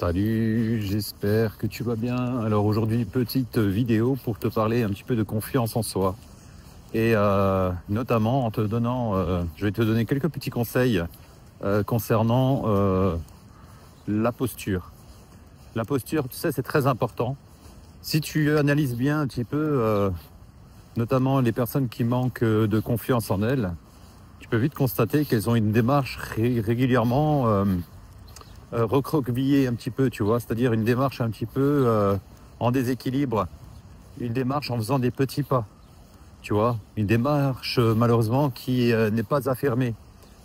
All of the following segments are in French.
Salut, j'espère que tu vas bien. Alors aujourd'hui, petite vidéo pour te parler un petit peu de confiance en soi. Et notamment en te donnant, je vais te donner quelques petits conseils concernant la posture. La posture, tu sais, c'est très important. Si tu analyses bien un petit peu, notamment les personnes qui manquent de confiance en elles, tu peux vite constater qu'elles ont une démarche régulièrement recroquevillée un petit peu, tu vois, c'est-à-dire une démarche un petit peu en déséquilibre, une démarche en faisant des petits pas, tu vois, une démarche malheureusement qui n'est pas affirmée.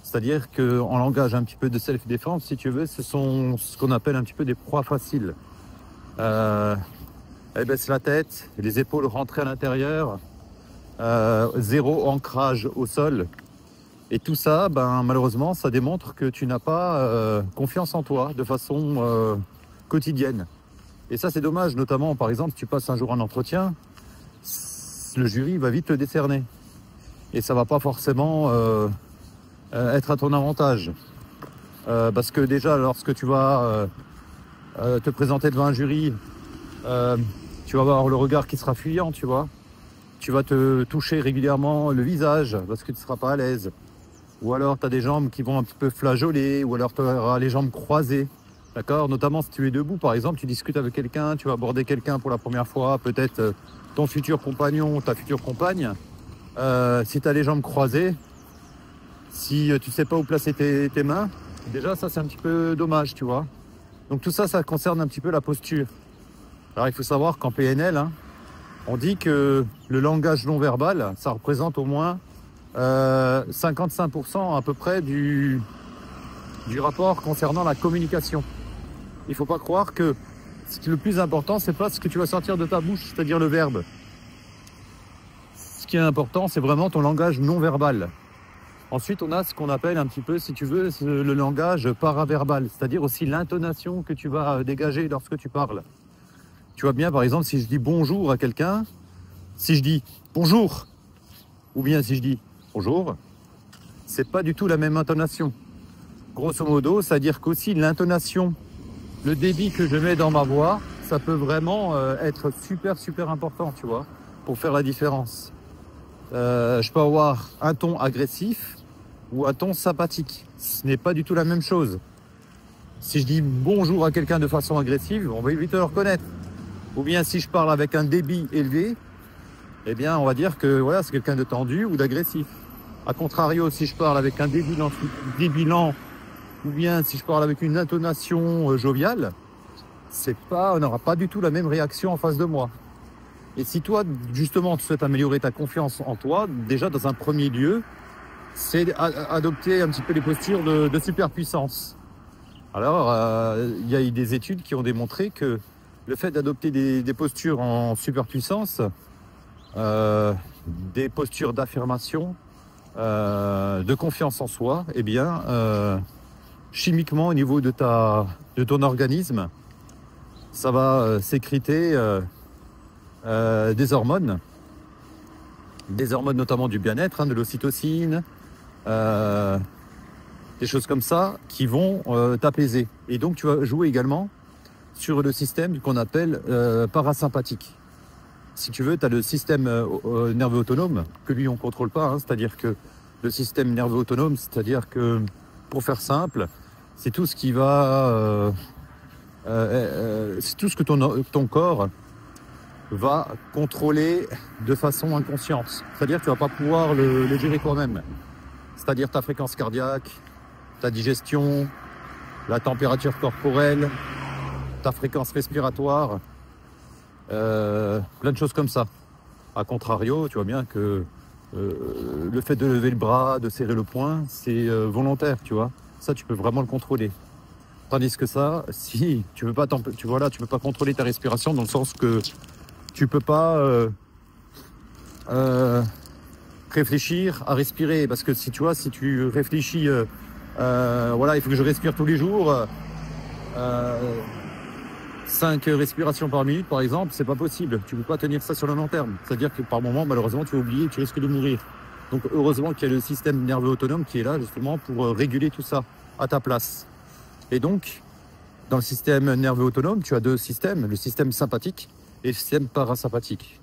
C'est-à-dire qu'en langage un petit peu de self-défense, si tu veux, ce sont ce qu'on appelle un petit peu des proies faciles. Elle baisse la tête, les épaules rentrées à l'intérieur, zéro ancrage au sol. Et tout ça, ben, malheureusement, ça démontre que tu n'as pas confiance en toi de façon quotidienne. Et ça, c'est dommage, notamment, par exemple, si tu passes un jour un entretien, le jury va vite le décerner. Et ça ne va pas forcément être à ton avantage. Parce que déjà, lorsque tu vas te présenter devant un jury, tu vas avoir le regard qui sera fuyant, tu vois. Tu vas te toucher régulièrement le visage parce que tu ne seras pas à l'aise. Ou alors tu as des jambes qui vont un petit peu flageoler, ou alors tu auras les jambes croisées. D'accord? Notamment si tu es debout, par exemple, tu discutes avec quelqu'un, tu vas aborder quelqu'un pour la première fois, peut-être ton futur compagnon, ta future compagne. Si tu as les jambes croisées, si tu ne sais pas où placer tes mains, déjà ça c'est un petit peu dommage, tu vois. Donc tout ça, ça concerne un petit peu la posture. Alors il faut savoir qu'en PNL, on dit que le langage non verbal, ça représente au moins 55% à peu près du rapport concernant la communication. Il ne faut pas croire que le plus important, c'est pas ce que tu vas sortir de ta bouche, c'est-à-dire le verbe. Ce qui est important, c'est vraiment ton langage non verbal. Ensuite, on a ce qu'on appelle un petit peu, si tu veux, le langage paraverbal, c'est-à-dire aussi l'intonation que tu vas dégager lorsque tu parles. Tu vois bien, par exemple, si je dis bonjour à quelqu'un, si je dis bonjour, ou bien si je dis bonjour, c'est pas du tout la même intonation. Grosso modo, c'est-à-dire qu'aussi l'intonation, le débit que je mets dans ma voix, ça peut vraiment être super important, tu vois, pour faire la différence. Je peux avoir un ton agressif ou un ton sympathique. Ce n'est pas du tout la même chose. Si je dis bonjour à quelqu'un de façon agressive, on va vite le reconnaître. Ou bien si je parle avec un débit élevé, eh bien on va dire que voilà, c'est quelqu'un de tendu ou d'agressif. A contrario, si je parle avec un débit lent, ou bien si je parle avec une intonation joviale, on n'aura pas du tout la même réaction en face de moi. Et si toi, justement, tu souhaites améliorer ta confiance en toi, déjà dans un premier lieu, c'est adopter un petit peu les postures de superpuissance. Alors, il y a eu des études qui ont démontré que le fait d'adopter des postures en superpuissance, des postures d'affirmation, de confiance en soi, eh bien, chimiquement au niveau de ton organisme, ça va sécréter des hormones notamment du bien-être, de l'ocytocine, des choses comme ça qui vont t'apaiser. Et donc tu vas jouer également sur le système qu'on appelle parasympathique. Si tu veux, tu as le système nerveux autonome que lui on ne contrôle pas, c'est-à-dire que le système nerveux autonome, c'est-à-dire que, pour faire simple, c'est tout ce qui va, c'est tout ce que ton corps va contrôler de façon inconsciente. C'est-à-dire que tu ne vas pas pouvoir le gérer toi-même. C'est-à-dire ta fréquence cardiaque, ta digestion, la température corporelle, ta fréquence respiratoire, plein de choses comme ça. A contrario, tu vois bien que le fait de lever le bras, de serrer le poing, c'est volontaire, tu vois. Ça, tu peux vraiment le contrôler. Tandis que ça, si tu peux pas, tu peux pas contrôler ta respiration dans le sens que tu peux pas réfléchir à respirer, parce que si tu réfléchis, voilà, il faut que je respire tous les jours. 5 respirations par minute, par exemple, c'est pas possible. Tu peux pas tenir ça sur le long terme. C'est-à-dire que par moment, malheureusement, tu vas oublier et tu risques de mourir. Donc, heureusement qu'il y a le système nerveux autonome qui est là, justement, pour réguler tout ça à ta place. Et donc, dans le système nerveux autonome, tu as deux systèmes, le système sympathique et le système parasympathique.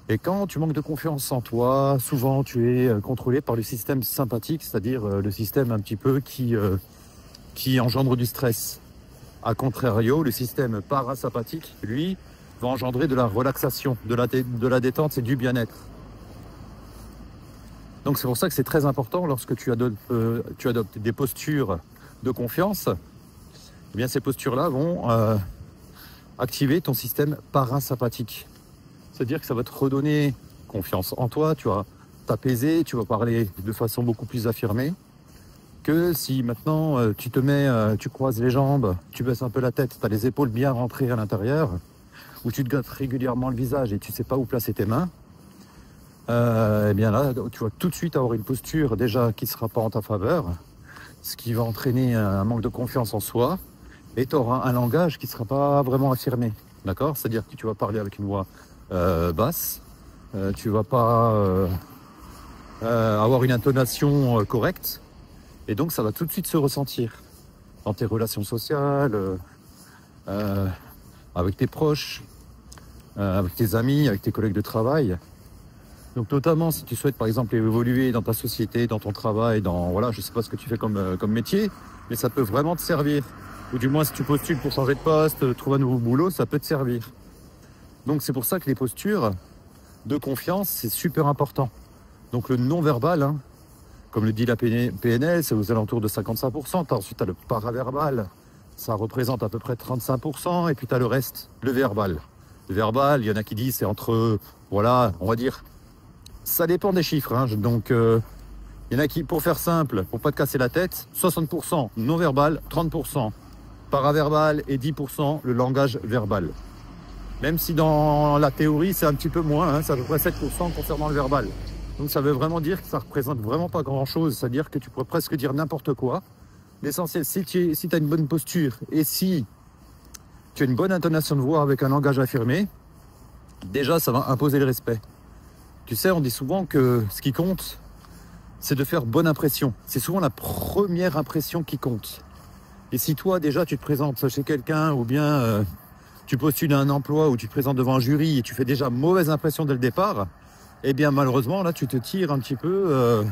Et quand tu manques de confiance en toi, souvent tu es contrôlé par le système sympathique, c'est-à-dire le système un petit peu qui engendre du stress. A contrario, le système parasympathique, lui, va engendrer de la relaxation, de la détente et du bien-être. Donc c'est pour ça que c'est très important lorsque tu adoptes des postures de confiance, eh bien ces postures-là vont activer ton système parasympathique. C'est-à-dire que ça va te redonner confiance en toi, tu vas t'apaiser, tu vas parler de façon beaucoup plus affirmée que si maintenant tu te mets, tu croises les jambes, tu baisses un peu la tête, tu as les épaules bien rentrées à l'intérieur, ou tu te gâtes régulièrement le visage et tu ne sais pas où placer tes mains. Eh bien là, tu vas tout de suite avoir une posture déjà qui ne sera pas en ta faveur, ce qui va entraîner un manque de confiance en soi, et tu auras un langage qui ne sera pas vraiment affirmé, d'accord? C'est-à-dire que tu vas parler avec une voix basse, tu vas pas avoir une intonation correcte, et donc ça va tout de suite se ressentir dans tes relations sociales, avec tes proches, avec tes amis, avec tes collègues de travail. Donc notamment si tu souhaites par exemple évoluer dans ta société, dans ton travail, dans voilà, je sais pas ce que tu fais comme métier, mais ça peut vraiment te servir. Ou du moins si tu postules pour changer de poste, trouver un nouveau boulot, ça peut te servir. Donc c'est pour ça que les postures de confiance, c'est super important. Donc le non-verbal, hein, comme le dit la PNL, c'est aux alentours de 55%. Ensuite tu as le paraverbal, ça représente à peu près 35%, et puis tu as le reste, le verbal. Le verbal, il y en a qui disent c'est entre, voilà, on va dire, ça dépend des chiffres, hein. Donc il y en a qui, pour faire simple, pour pas te casser la tête, 60% non-verbal, 30% paraverbal et 10% le langage verbal. Même si dans la théorie c'est un petit peu moins, hein, c'est à peu près 7% concernant le verbal. Donc ça veut vraiment dire que ça représente vraiment pas grand chose, c'est-à-dire que tu pourrais presque dire n'importe quoi. L'essentiel, si tu as une bonne posture et si tu as une bonne intonation de voix avec un langage affirmé, déjà ça va imposer le respect. Tu sais, on dit souvent que ce qui compte, c'est de faire bonne impression. C'est souvent la première impression qui compte. Et si toi, déjà, tu te présentes chez quelqu'un ou bien tu postules à un emploi ou tu te présentes devant un jury et tu fais déjà mauvaise impression dès le départ, eh bien, malheureusement, là, tu te tires un petit peu,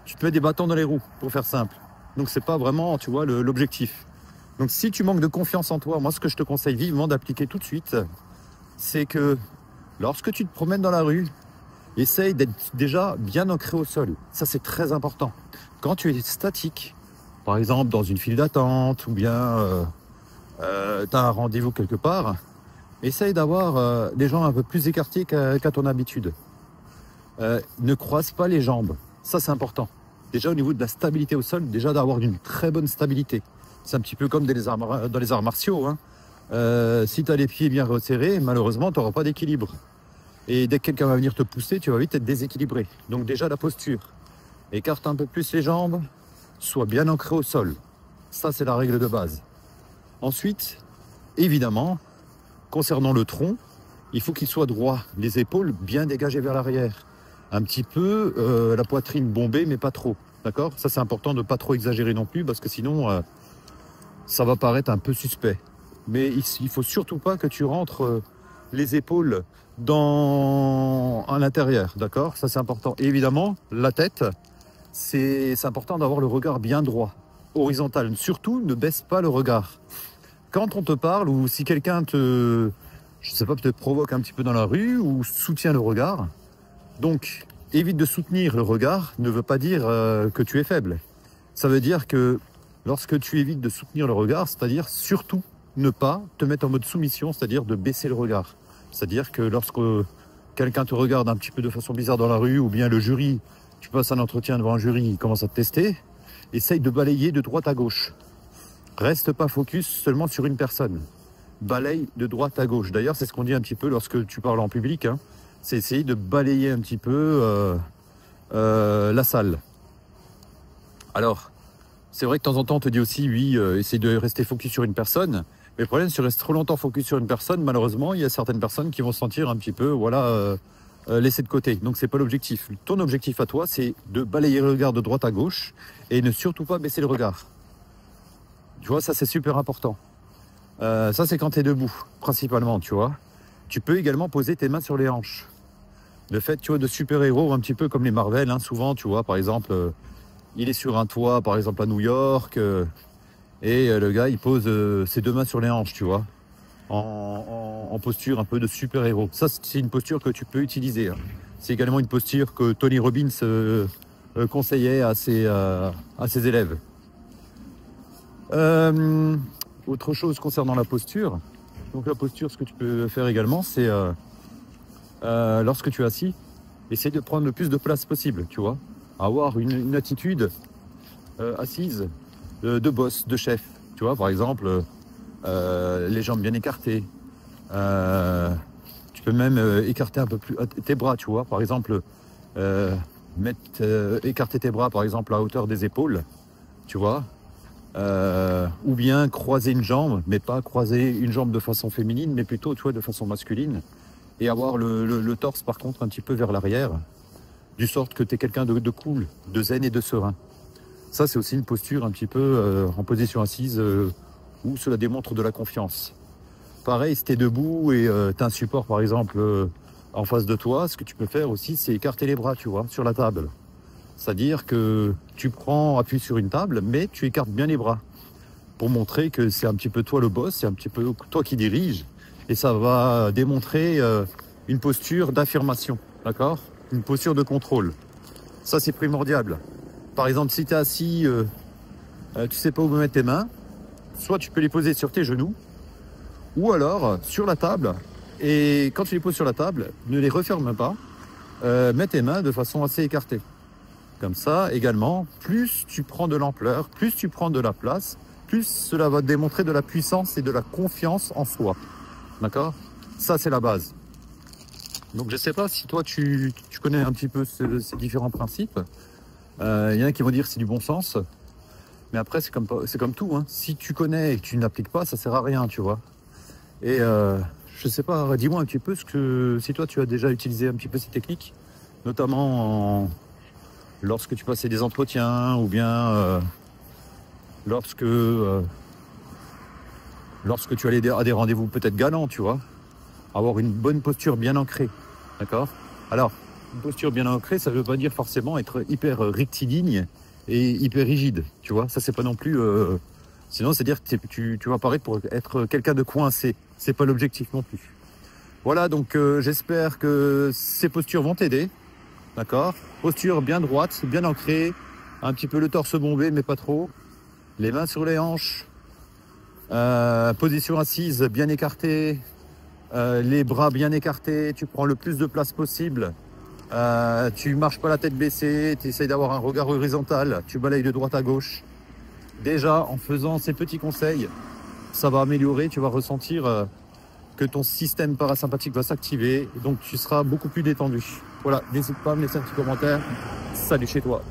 tu te mets des bâtons dans les roues, pour faire simple. Donc, c'est pas vraiment, tu vois, l'objectif. Donc, si tu manques de confiance en toi, moi, ce que je te conseille vivement d'appliquer tout de suite, c'est que lorsque tu te promènes dans la rue, essaye d'être déjà bien ancré au sol. Ça, c'est très important. Quand tu es statique, par exemple dans une file d'attente ou bien tu as un rendez-vous quelque part, essaye d'avoir les jambes un peu plus écartées qu'à ton habitude. Ne croise pas les jambes. Ça, c'est important. Déjà, au niveau de la stabilité au sol, déjà d'avoir une très bonne stabilité. C'est un petit peu comme dans les arts martiaux, hein. Si tu as les pieds bien resserrés, malheureusement, tu n'auras pas d'équilibre. Et dès que quelqu'un va venir te pousser, tu vas vite être déséquilibré. Donc déjà la posture. Écarte un peu plus les jambes, sois bien ancré au sol. Ça, c'est la règle de base. Ensuite, évidemment, concernant le tronc, il faut qu'il soit droit. Les épaules bien dégagées vers l'arrière. Un petit peu la poitrine bombée, mais pas trop. D'accord? Ça, c'est important de ne pas trop exagérer non plus, parce que sinon, ça va paraître un peu suspect. Mais il ne faut surtout pas que tu rentres les épaules à l'intérieur, d'accord? Ça, c'est important. Et évidemment, la tête, c'est important d'avoir le regard bien droit, horizontal. Surtout, ne baisse pas le regard. Quand on te parle ou si quelqu'un te provoque un petit peu dans la rue ou soutient le regard, donc évite de soutenir le regard, ne veut pas dire que tu es faible. Ça veut dire que lorsque tu évites de soutenir le regard, c'est-à-dire surtout ne pas te mettre en mode soumission, c'est-à-dire de baisser le regard. C'est-à-dire que lorsque quelqu'un te regarde un petit peu de façon bizarre dans la rue, ou bien le jury, tu passes un entretien devant un jury, il commence à te tester, essaye de balayer de droite à gauche. Reste pas focus seulement sur une personne. Balaye de droite à gauche. D'ailleurs, c'est ce qu'on dit un petit peu lorsque tu parles en public, hein. C'est essayer de balayer un petit peu la salle. Alors, c'est vrai que de temps en temps, on te dit aussi, oui, essaye de rester focus sur une personne. Mais le problème, si tu restes trop longtemps focus sur une personne, malheureusement, il y a certaines personnes qui vont se sentir un petit peu, voilà, laissées de côté. Donc, c'est pas l'objectif. Ton objectif à toi, c'est de balayer le regard de droite à gauche et ne surtout pas baisser le regard. Tu vois, ça c'est super important. Ça c'est quand tu es debout, principalement, tu vois. Tu peux également poser tes mains sur les hanches. Le fait, tu vois, de super-héros, un petit peu comme les Marvel, hein, souvent, tu vois, par exemple, il est sur un toit, par exemple à New York, et le gars, il pose ses deux mains sur les hanches, tu vois, en posture un peu de super-héros. Ça, c'est une posture que tu peux utiliser, hein. C'est également une posture que Tony Robbins conseillait à ses élèves. Autre chose concernant la posture. Donc la posture, ce que tu peux faire également, c'est lorsque tu es assis, essaye de prendre le plus de place possible, tu vois. Avoir une attitude assise de boss, de chef. Tu vois, par exemple, les jambes bien écartées. Tu peux même écarter un peu plus tes bras, tu vois. Par exemple, écarter tes bras, par exemple, à hauteur des épaules, tu vois. Ou bien croiser une jambe, mais pas croiser une jambe de façon féminine, mais plutôt, tu vois, de façon masculine. Et avoir le torse, par contre, un petit peu vers l'arrière, du sorte que tu es quelqu'un de cool, de zen et de serein. Ça, c'est aussi une posture un petit peu en position assise où cela démontre de la confiance. Pareil, si tu es debout et tu as un support, par exemple, en face de toi, ce que tu peux faire aussi, c'est écarter les bras, tu vois, sur la table. C'est-à-dire que tu prends appui sur une table, mais tu écartes bien les bras pour montrer que c'est un petit peu toi le boss, c'est un petit peu toi qui dirige. Et ça va démontrer une posture d'affirmation, d'accord? Une posture de contrôle. Ça, c'est primordial. Par exemple, si tu es assis, tu sais pas où mettre tes mains, soit tu peux les poser sur tes genoux, ou alors sur la table. Et quand tu les poses sur la table, ne les referme pas. Mets tes mains de façon assez écartée. Comme ça, également, plus tu prends de l'ampleur, plus tu prends de la place, plus cela va démontrer de la puissance et de la confiance en soi. D'accord? Ça, c'est la base. Donc, je ne sais pas si toi, tu connais un petit peu ces différents principes. Il y en a qui vont dire que c'est du bon sens. Mais après, c'est comme tout, hein. Si tu connais et que tu n'appliques pas, ça ne sert à rien, tu vois. Et je ne sais pas, dis-moi un petit peu si toi, tu as déjà utilisé un petit peu ces techniques, notamment lorsque tu passais des entretiens ou bien lorsque tu allais à des rendez-vous peut-être galants, tu vois. Avoir une bonne posture bien ancrée, d'accord? Alors, une posture bien ancrée, ça ne veut pas dire forcément être hyper rectiligne et hyper rigide, tu vois. Ça, c'est pas non plus... Sinon, c'est-à-dire que tu vas paraître pour être quelqu'un de coincé. C'est pas l'objectif non plus. Voilà, donc j'espère que ces postures vont t'aider, d'accord? Posture bien droite, bien ancrée, un petit peu le torse bombé, mais pas trop. Les mains sur les hanches, position assise bien écartée, les bras bien écartés, tu prends le plus de place possible, tu marches pas la tête baissée, tu essayes d'avoir un regard horizontal, tu balayes de droite à gauche. Déjà, en faisant ces petits conseils, ça va améliorer, tu vas ressentir que ton système parasympathique va s'activer, donc tu seras beaucoup plus détendu. Voilà, n'hésite pas à me laisser un petit commentaire. Salut chez toi.